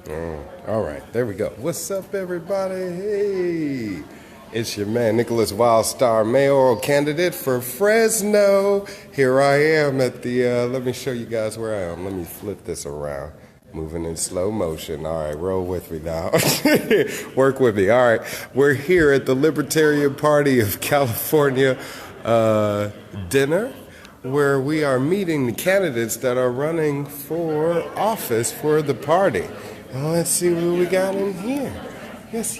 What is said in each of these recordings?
All right, there we go. What's up, everybody? Hey, it's your man, Nicholas Wildstar, mayoral candidate for Fresno. Here I am at the, let me show you guys where I am. Let me flip this around. Moving in slow motion. All right, roll with me now. Work with me. All right, we're here at the Libertarian Party of California dinner, where we are meeting the candidates that are running for office for the party. Well, let's see what we got in here. Yes.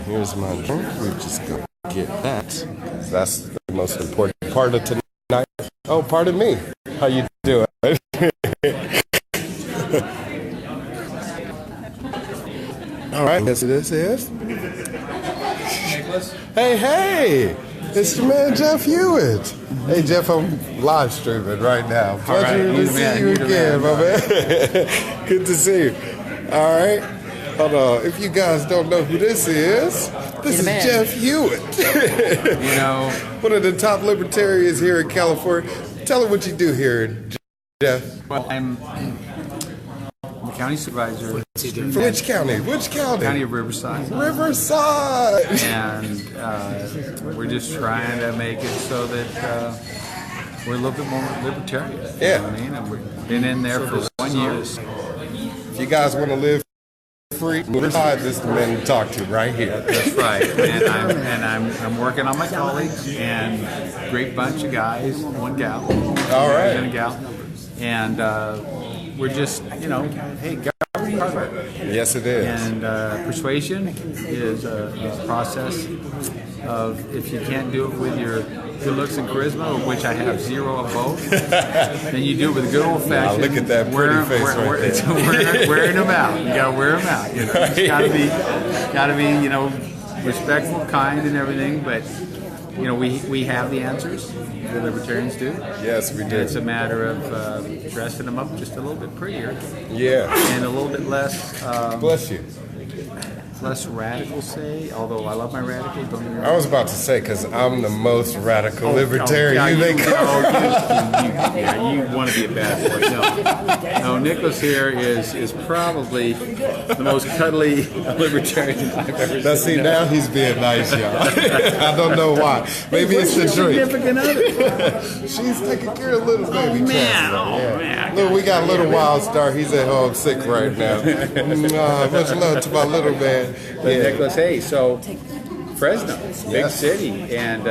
Here's my drink. We just go get that. That's the most important part of tonight. Oh, pardon me. How you doing? All right, this is. Hey, it's your man Jeff Hewitt. Hey Jeff, I'm live streaming right now. Pleasure to see you again, my man. Good to see you. All right, hold on. If you guys don't know who this is Jeff Hewitt. One of the top libertarians here in California. Tell them what you do here, Jeff. Well, I'm the county supervisor. For which county? County of Riverside. And we're just trying to make it so that we're a little bit more libertarian. Yeah. You know what I mean? And we've been in there for 1 year. If you guys want to live free, Riverside is the man to talk to right here. That's right. And I'm working on my colleagues and great bunch of guys, one gal. All right. And a gal. And we're just, hey, government. Yes, it is. And persuasion is a process of, if you can't do it with your good looks and charisma, of which I have zero of both, then you do it with a good old-fashioned. Look at that pretty face right there. Wearing them out. You got to wear them out. It's got to be, respectful, kind, and everything. But we have the answers. The libertarians do. Yes, we do. And it's a matter of dressing them up just a little bit prettier. Yeah. And a little bit less. Bless you. Less radical, say, although I love my radical. Don't get me wrong. I was about to say, because I'm the most radical libertarian you want to be a bad boy. No, Nicholas here is probably the most cuddly libertarian I've ever seen. See, now he's being nice, y'all. I don't know why. Maybe it's the drink. Significant other. She's taking care of little baby man. Look, we got little Wildstar. He's at home sick right now. Much love to my little man. Nicholas, hey, so Fresno, big city, and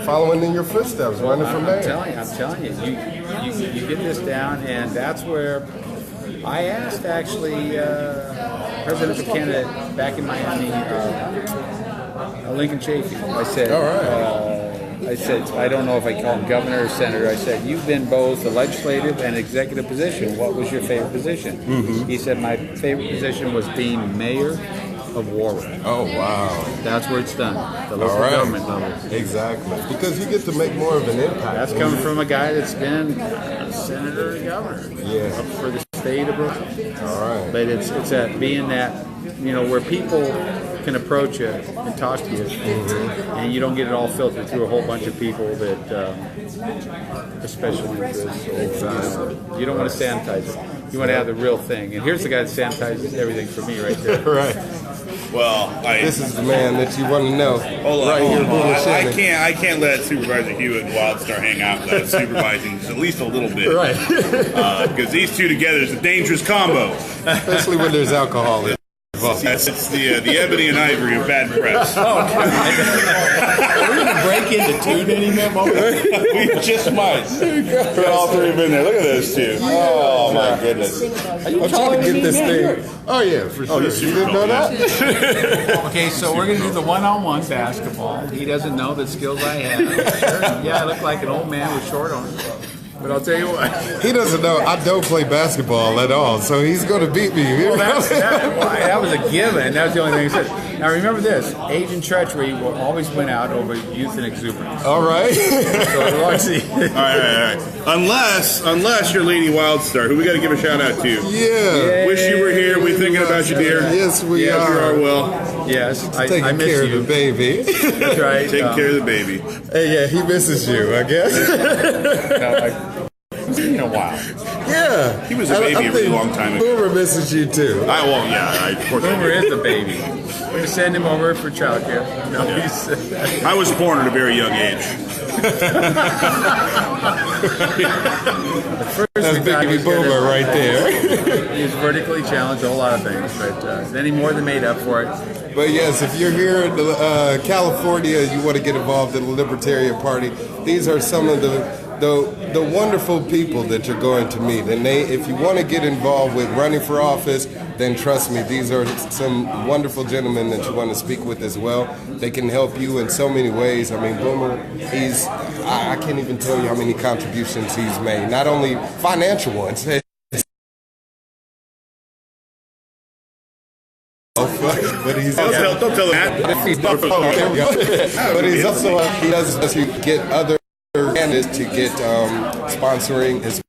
following in your footsteps, running for mayor. I'm telling you, you get this down, and that's where I asked actually presidential candidate back in Miami, Lincoln Chafee. I said, all right. I don't know if I call him governor or senator. I said, you've been both a legislative and executive position. What was your favorite position? Mm-hmm. He said, my favorite position was being mayor of Warwick. Oh, wow. That's where it's done. The local government level. Exactly. Because you get to make more of an impact. That's coming from a guy that's been senator and governor. Yeah. Up for the state of Brooklyn. All right. But it's that being that, where people can approach you and talk to you, and you don't get it all filtered through a whole bunch of people that are special interests. Exactly. You don't want to sanitize it. You want to have the real thing. And here's the guy that sanitizes everything for me right there. Right. Well, this is the man that you want to know. Hold on. I can't let Supervisor Hewitt and Wildstar hang out without supervising just at least a little bit. Right. Because these two together is a dangerous combo. Especially when there's alcohol in it. Yes, it's the ebony and ivory of bad press. Are we going to break into two anymore? We just might. Put all three of them in there. Look at those two. Oh, my goodness. I'm trying to get this thing. Oh, yeah, for sure. You didn't know that? Okay, so we're going to do the one-on-one basketball. He doesn't know the skills I have. Yeah, I look like an old man with short arms. But I'll tell you what. He doesn't know I don't play basketball at all, so he's going to beat me. Well, that was a given. That was the only thing he said. Now remember this: age and treachery will always win out over youth and exuberance. All right. So watch the. All right. Unless you're Lady Wildstar, who we got to give a shout out to. Yeah. Wish you were here. We're thinking about you, dear. Yes, we yes, are. You are well. Yes, Taking I miss care you. of the baby. That's right. Taking care of the baby. Hey, yeah, he misses you, I guess. It's been a while. Yeah. He was a baby a really long time ago. Boomer misses you too. Of course. Boomer is the baby. We're going to send him over for childcare. No, he's. I was born at a very young age. That's baby Boomer right there. He's vertically challenged a whole lot of things, but then he more than made up for it. But yes, if you're here in California, you want to get involved in the Libertarian Party, these are some of the wonderful people that you're going to meet. And if you want to get involved with running for office, then trust me, these are some wonderful gentlemen that you want to speak with as well. They can help you in so many ways. I mean, Boomer, I can't even tell you how many contributions he's made, not only financial ones. But he's Don't tell him that. But he's also he does to get other candidates to get sponsoring as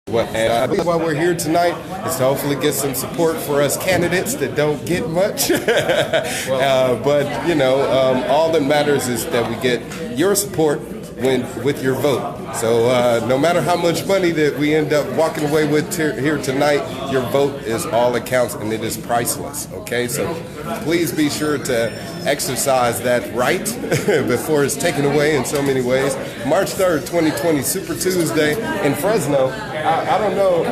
well. And I think why we're here tonight is to hopefully get some support for us candidates that don't get much. But you know, all that matters is that we get your support with your vote. So no matter how much money that we end up walking away with here tonight, your vote is all that counts, and it is priceless. Okay, so please be sure to exercise that right before it's taken away in so many ways. March 3rd, 2020, Super Tuesday in Fresno. I don't know.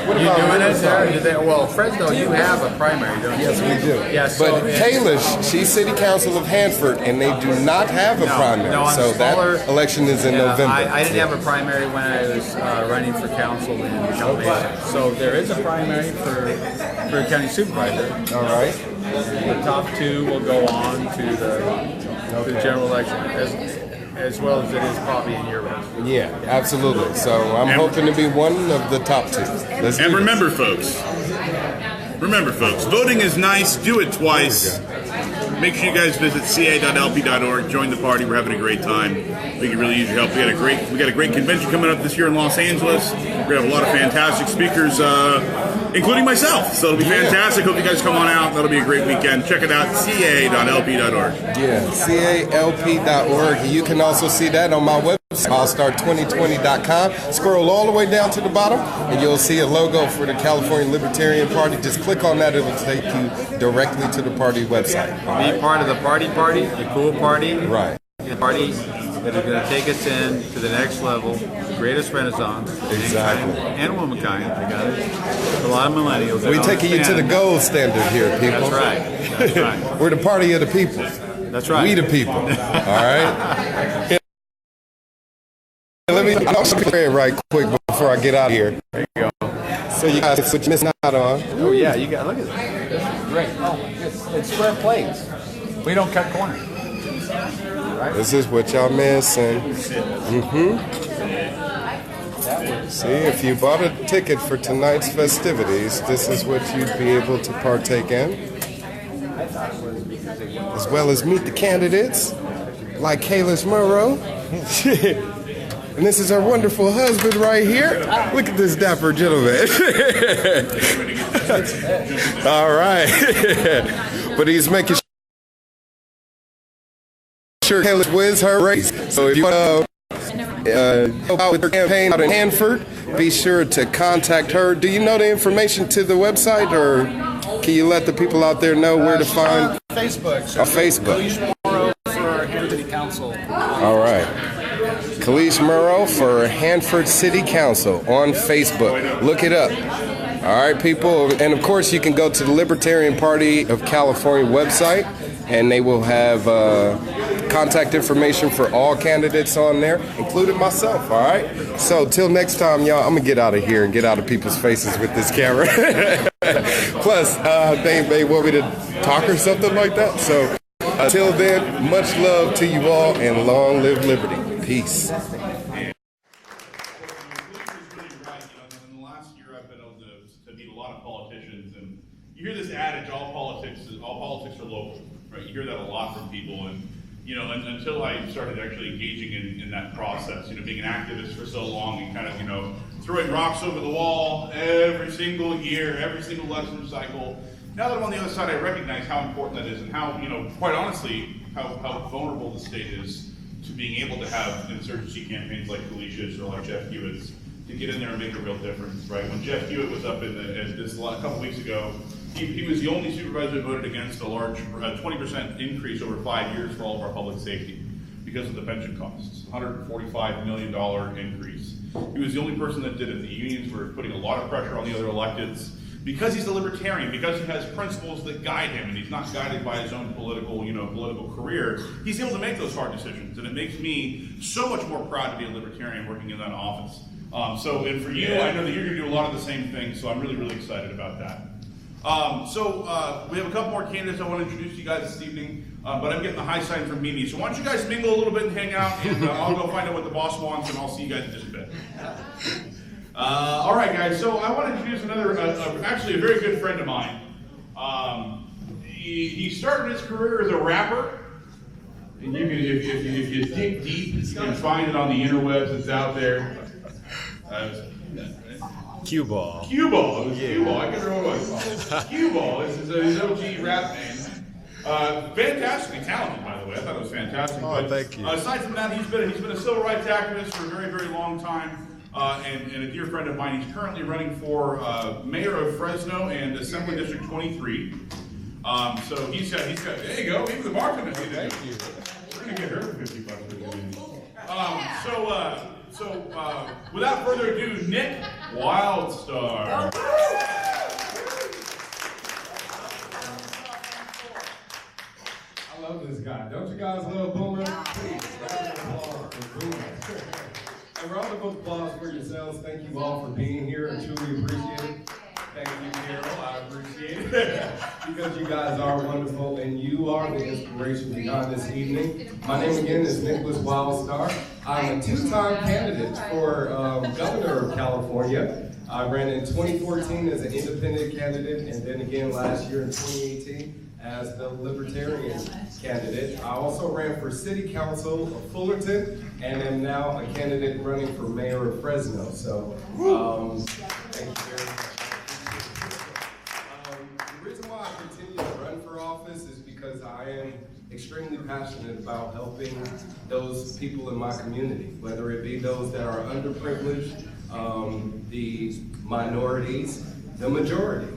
What You about doing it Riverside? there? Well, Fresno, you have a primary, don't you? Yes, we do. Yeah, so but Kalish, she's City Council of Hanford, and they do not have a primary. no, on So smaller- that election is in November. I didn't have a primary when I was running for council in California. So there is a primary for county supervisor. All right. The top two will go on to the general election, as well as it is probably in your race. Yeah, absolutely. So I'm hoping to be one of the top two. And remember, folks, voting is nice. Do it twice. Make sure you guys visit ca.lp.org. Join the party. We're having a great time. We can really use your help. We got a great convention coming up this year in Los Angeles. We have a lot of fantastic speakers, including myself. So it'll be fantastic. Hope you guys come on out. That'll be a great weekend. Check it out, ca.lp.org. Yeah, calp.org. You can also see that on my website, wildstar2020.com. Scroll all the way down to the bottom, and you'll see a logo for the California Libertarian Party. Just click on that. It'll take you directly to the party website. Be part of the party, the cool party. Right. The party that is going to take us in to the next level, the greatest renaissance. Exactly. Mankind and womankind. I got it. A lot of millennials. We're taking you to the gold standard here, people. That's right. That's right. We're the party of the people. That's right. We the people. All right? I'll pray right quick before I get out of here. There you go. So you guys, what you missing out on? Oh yeah, you got. Look at this. This is great. Oh, it's square plates. We don't cut corners. Right? This is what y'all missing. See, if you bought a ticket for tonight's festivities, this is what you'd be able to partake in. As well as meet the candidates, like Kalish Murrow. And this is our wonderful husband right here. Look at this dapper gentleman. All right. But he's making sure Kalish wins her race. So if you want to help out with her campaign out in Hanford, be sure to contact her. Do you know the information to the website, or can you let the people out there know where to find? Facebook. On Facebook. For City Council. All right. Kalish Murrow for Hanford City Council on Facebook. Look it up. All right, people. And of course, you can go to the Libertarian Party of California website, and they will have contact information for all candidates on there, including myself. All right. So till next time, y'all, I'm going to get out of here and get out of people's faces with this camera. Plus, they may want me to talk or something like that. So until then, much love to you all, and long live liberty. Peace. In the last year, I've been able to meet a lot of politicians, and you hear this adage: all politics are local. You hear that a lot from people, and until I started actually engaging in that process, being an activist for so long and kind of throwing rocks over the wall every single year, every single election cycle. Now that I'm on the other side, I recognize how important that is, and how quite honestly, how vulnerable the state is to being able to have insurgency campaigns like Felicia's or like Jeff Hewitt's to get in there and make a real difference, right? When Jeff Hewitt was up a couple weeks ago, he was the only supervisor who voted against a large 20% increase over 5 years for all of our public safety because of the pension costs, $145 million increase. He was the only person that did it. The unions were putting a lot of pressure on the other electeds. Because he's a libertarian, because he has principles that guide him, and he's not guided by his own political career, he's able to make those hard decisions, and it makes me so much more proud to be a libertarian working in that office. And for you, I know that you're going to do a lot of the same things, so I'm really, really excited about that. We have a couple more candidates I want to introduce to you guys this evening, but I'm getting the high sign from Mimi. So why don't you guys mingle a little bit and hang out, and I'll go find out what the boss wants, and I'll see you guys in just a bit. All right, guys. So I want to introduce actually a very good friend of mine. He started his career as a rapper, and you can, if you dig deep, you can find it on the interwebs. It's out there. Cue ball. Cue ball. It was Cue ball. I can't remember what it was. Cue ball. This is his OG rap name. Fantastically talented, by the way. I thought it was fantastic. Oh, thank you. Aside from that, he's been a civil rights activist for a very, very long time. And a dear friend of mine. He's currently running for mayor of Fresno and Assembly District 23. So he's got. There you go. Even the bartender. Thank you. We're gonna get her for $50. Without further ado, Nick Wildstar. I love this guy. Don't you guys love Boomer? Please, round of applause for Boomer. A round of applause for yourselves. Thank you all for being here. I truly appreciate it. Thank you, Carol. I appreciate it. Because you guys are wonderful and you are the inspiration behind this evening. My name again is Nicholas Wildstar. I'm a two-time candidate for governor of California. I ran in 2014 as an independent candidate, and then again last year in 2018 as the Libertarian candidate. I also ran for City Council of Fullerton, and am now a candidate running for mayor of Fresno. So, thank you very much. The reason why I continue to run for office is because I am extremely passionate about helping those people in my community, whether it be those that are underprivileged, the minorities, the majority,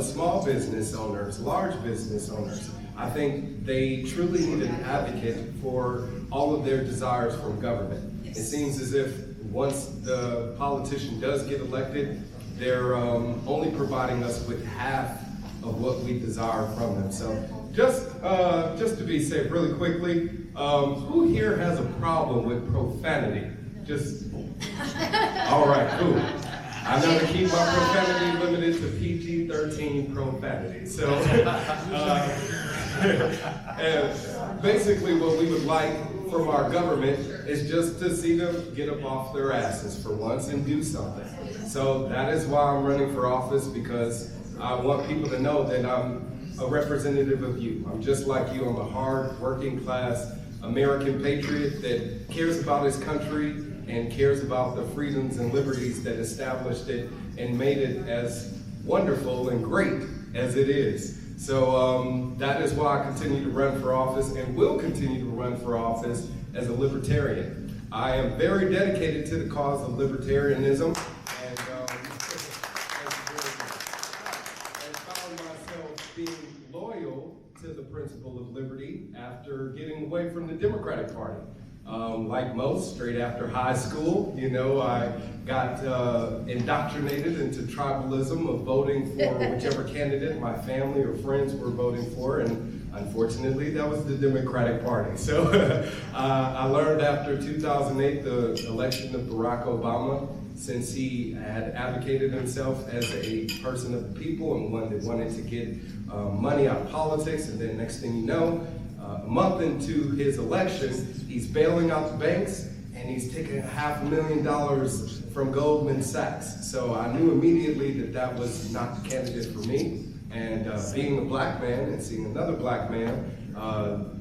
small business owners, large business owners. I think they truly need an advocate for all of their desires from government. It seems as if once the politician does get elected, they're only providing us with half of what we desire from them. So just to be safe really quickly, who here has a problem with profanity? All right, cool. I'm going to keep my profanity limited to PG-13 profanity. So, and basically what we would like from our government is just to see them get up off their asses for once and do something. So that is why I'm running for office, because I want people to know that I'm a representative of you. I'm just like you. I'm a hard, working class American patriot that cares about his country and cares about the freedoms and liberties that established it and made it as wonderful and great as it is. So that is why I continue to run for office and will continue to run for office as a libertarian. I am very dedicated to the cause of libertarianism, and found myself being loyal to the principle of liberty after getting away from the Democratic Party. Like most, straight after high school, I got indoctrinated into tribalism of voting for whichever candidate my family or friends were voting for, and unfortunately, that was the Democratic Party. So I learned after 2008, the election of Barack Obama, since he had advocated himself as a person of the people and one that wanted to get money out of politics, and then next thing you know, a month into his election, he's bailing out the banks and he's taking $500,000 from Goldman Sachs. So I knew immediately that that was not the candidate for me. And being a black man and seeing another black man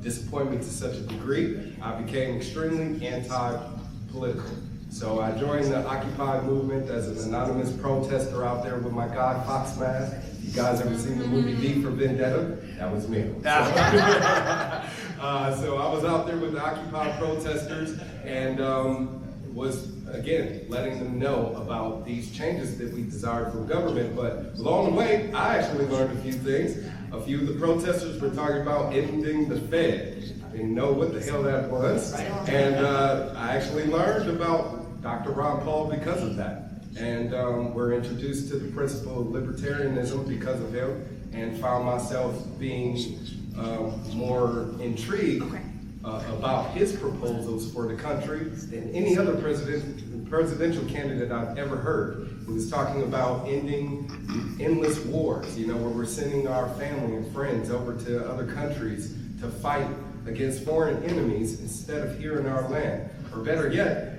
disappointed me to such a degree, I became extremely anti-political. So I joined the Occupy movement as an anonymous protester out there with my Guy Fawkes mask. You guys ever seen the movie V for Vendetta? That was me. So I was out there with the Occupy protesters and was, again, letting them know about these changes that we desired from government. But along the way, I actually learned a few things. A few of the protesters were talking about ending the Fed. I didn't know what the hell that was. And I actually learned about Dr. Ron Paul because of that. And we're introduced to the principle of libertarianism because of him, and found myself being more intrigued about his proposals for the country than any other presidential candidate I've ever heard. He was talking about ending endless wars, you know, where we're sending our family and friends over to other countries to fight against foreign enemies instead of here in our land. Or better yet,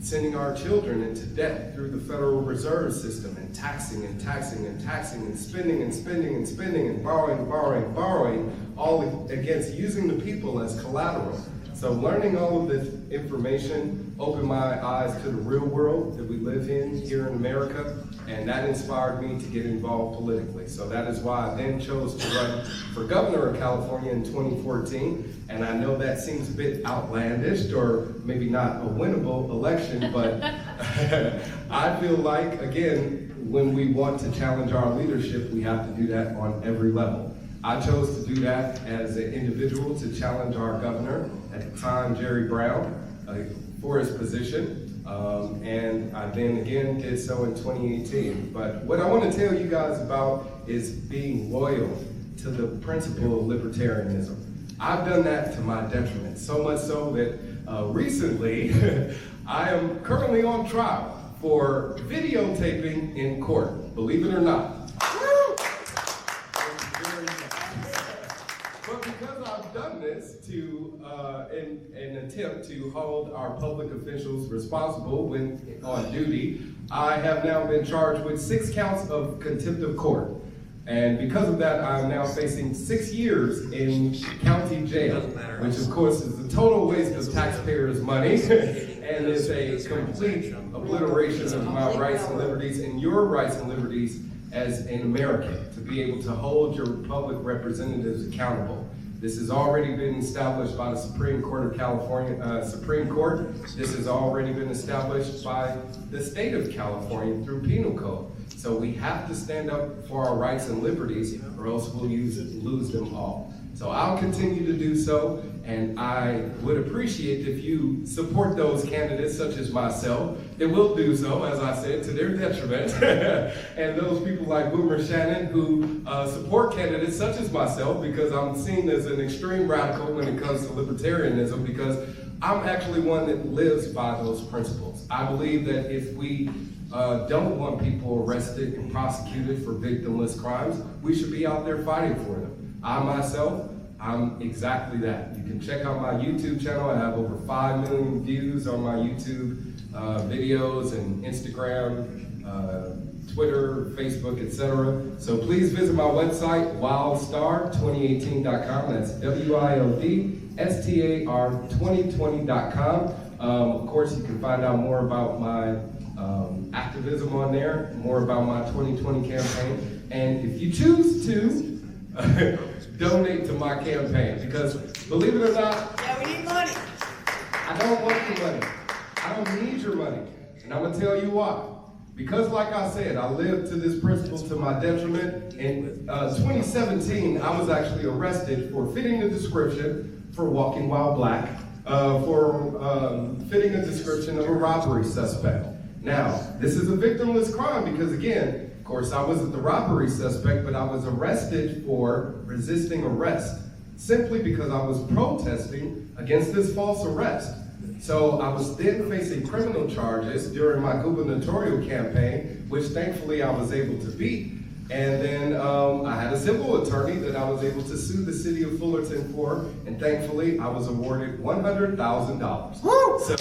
sending our children into debt through the Federal Reserve System and taxing and taxing and taxing and spending and spending and spending and borrowing, all against using the people as collateral. So learning all of this information opened my eyes to the real world that we live in here in America, and that inspired me to get involved politically. So that is why I then chose to run for governor of California in 2014. And I know that seems a bit outlandish or maybe not a winnable election, but I feel like, again, when we want to challenge our leadership, we have to do that on every level. I chose to do that as an individual to challenge our governor, at the time, Jerry Brown, for his position. And I then again did so in 2018. But what I want to tell you guys about is being loyal to the principle of libertarianism. I've done that to my detriment, so much so that recently I am currently on trial for videotaping in court, believe it or not. But because I've done this to an attempt to hold our public officials responsible when on duty, I have now been charged with 6 counts of contempt of court. And because of that, I'm now facing 6 years in county jail, which of course is a total waste of taxpayers' money and is a complete obliteration of my rights and liberties and your rights and liberties as an American, to be able to hold your public representatives accountable. This has already been established by the Supreme Court of California, Supreme Court. This has already been established by the state of California through penal code. So we have to stand up for our rights and liberties, or else we'll lose them all. So I'll continue to do so, and I would appreciate if you support those candidates such as myself that will do so, as I said, to their detriment, and those people like Boomer Shannon who support candidates such as myself, because I'm seen as an extreme radical when it comes to libertarianism, because I'm actually one that lives by those principles. I believe that if we don't want people arrested and prosecuted for victimless crimes, we should be out there fighting for them. I myself, I'm exactly that. You can check out my YouTube channel. I have over 5 million views on my YouTube videos and Instagram, Twitter, Facebook, etc. So please visit my website, wildstar2018.com. That's WILDSTAR2020.com. Of course, you can find out more about my activism on there, more about my 2020 campaign. And if you choose to, donate to my campaign, because believe it or not, yeah, we need money. I don't want your money. I don't need your money. And I'm gonna tell you why. Because like I said, I lived to this principle to my detriment. In 2017, I was actually arrested for fitting the description for walking while black, for fitting a description of a robbery suspect. Now, this is a victimless crime because, again, of course, I wasn't the robbery suspect, but I was arrested for resisting arrest, simply because I was protesting against this false arrest. So I was then facing criminal charges during my gubernatorial campaign, which thankfully I was able to beat. And then I had a civil attorney that I was able to sue the city of Fullerton for, and thankfully I was awarded $100,000. So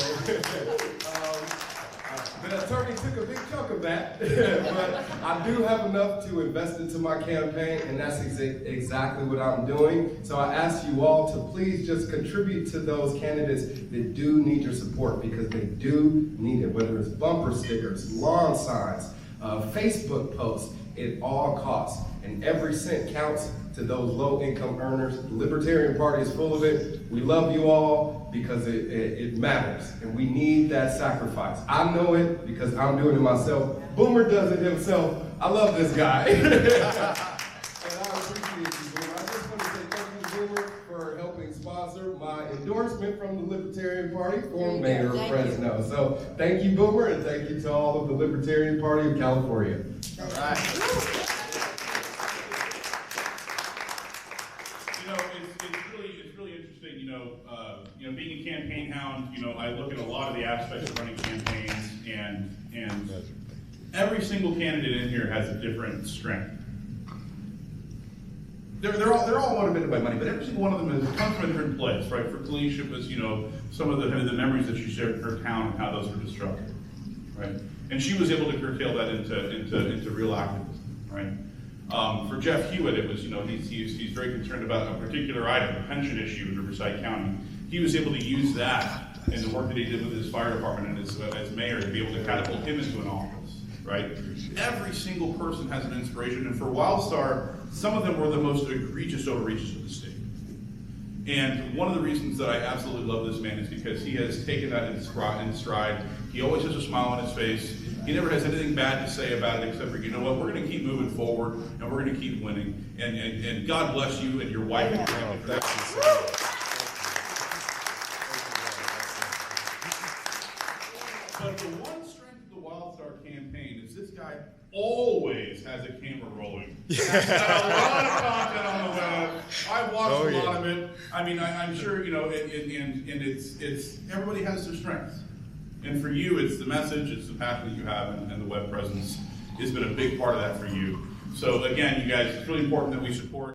The attorney took a big chunk of that, but I do have enough to invest into my campaign, and that's exactly what I'm doing. So I ask you all to please just contribute to those candidates that do need your support, because they do need it, whether it's bumper stickers, lawn signs, Facebook posts. It all costs, and every cent counts to those low-income earners. The Libertarian Party is full of it. We love you all because it matters, and we need that sacrifice. I know it because I'm doing it myself. Boomer does it himself. I love this guy. And I appreciate you, Boomer. I just want to say thank you, Boomer, for helping sponsor my endorsement from the Libertarian Party for mayor of Fresno. So thank you, Boomer, and thank you to all of the Libertarian Party of California. All right. It's really interesting. Being a campaign hound, I look at a lot of the aspects of running campaigns, and every single candidate in here has a different strength. They're all motivated by money, but every single one of them comes from a different place, right? For Kalish, it was some of the memories that she shared in her town and how those were destructive, right? And she was able to curtail that into real activism, right? For Jeff Hewitt, it was, he's very concerned about a particular item, the pension issue in Riverside County. He was able to use that and the work that he did with his fire department and as mayor to be able to catapult him into an office, right? Every single person has an inspiration, and for Wildstar, some of them were the most egregious overreaches of the state. And one of the reasons that I absolutely love this man is because he has taken that in stride. He always has a smile on his face. He never has anything bad to say about it except for, you know what, we're going to keep moving forward and we're going to keep winning. And God bless you and your wife and family. Thank you so much. But the one strength of the Wildstar campaign is this guy always has a camera rolling. He's got a lot of content on the web. I've watched a lot of it. I mean, I'm sure, and it's everybody has their strengths. And for you, it's the message, it's the passion that you have, and the web presence has been a big part of that for you. So again, you guys, it's really important that we support